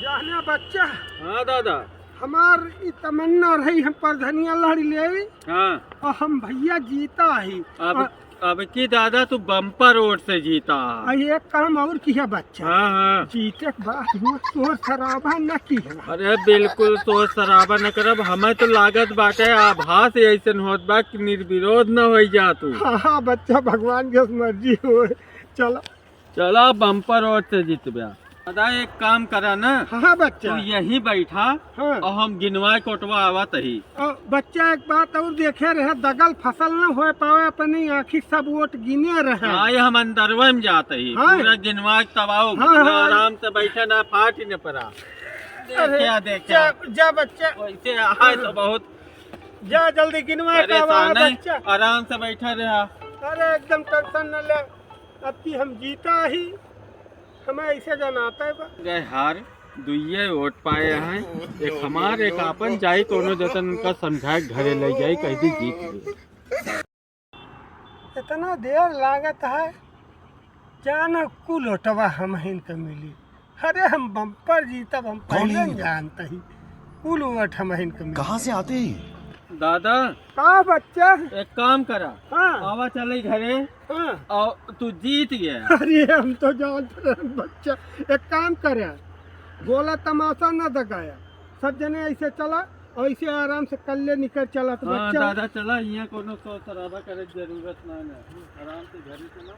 जाने बच्चा। हाँ दादा। हमार ई तमन्ना रही हम प्रधनिया लड़ ले हाँ। और हम भैया जीता ही। अब की दादा तू बम्पर वोट से जीता। एक काम और किया बच्चा। हाँ हाँ। जीते के बाद हुआ शोर शराबा न किया। अरे बिल्कुल शोर शराबा न करब। हमें तो लागत बाटे आभास ऐसे होत बा कि निर्विरोध न हो जा तू। हाँ बच्चा भगवान के मर्जी हो। चलो चला बम्पर वोट से जीतबा। दादा एक काम करा ना। हाँ बच्चा। तू यही बैठा। हाँ। और हम गिनवा कोटवा आवत ही। बच्चा एक बात और देखे रहे दगल फसल न हो पावे अपनी आखिर सब वोट गिने रहे। हाँ हम अंदरवा में जाते ही। हाँ। पूरा गिनवा तबाओ। हाँ, हाँ। आराम से बैठा ना फाट ही न पड़ा। क्या देखा जा बच्चा वैसे आए तो बहुत जा जल्दी गिनवा बच्चा। आराम से बैठा रहा। अरे एकदम टेंशन न ले। अब की हम जीता ही हमें ऐसे जनाता है गए हार दुइये वोट पाए हैं। एक हमार एक आपन जाई कोनो जतन का समझाए घरे ले जाई कैसे जीत गए। इतना देर लागत है जाना कुल ओटवा हम इनके मिली। अरे हम बम्पर जीतब हम पहले जानते ही कुल वोट हम इनके मिली। कहाँ से आते हैं दादा? हाँ बच्चा। एक काम करा। हाँ। आवा चले घरे। हाँ। और तू जीत गया। अरे हम तो जानते हैं बच्चा। एक काम करे गोला तमाशा न दगाया सब जने ऐसे चला और ऐसे आराम से कल्ले निकल चला तो हाँ बच्चा। दादा चला यहाँ कोनो शोर शराबा करे जरूरत ना है। आराम से घरे चला।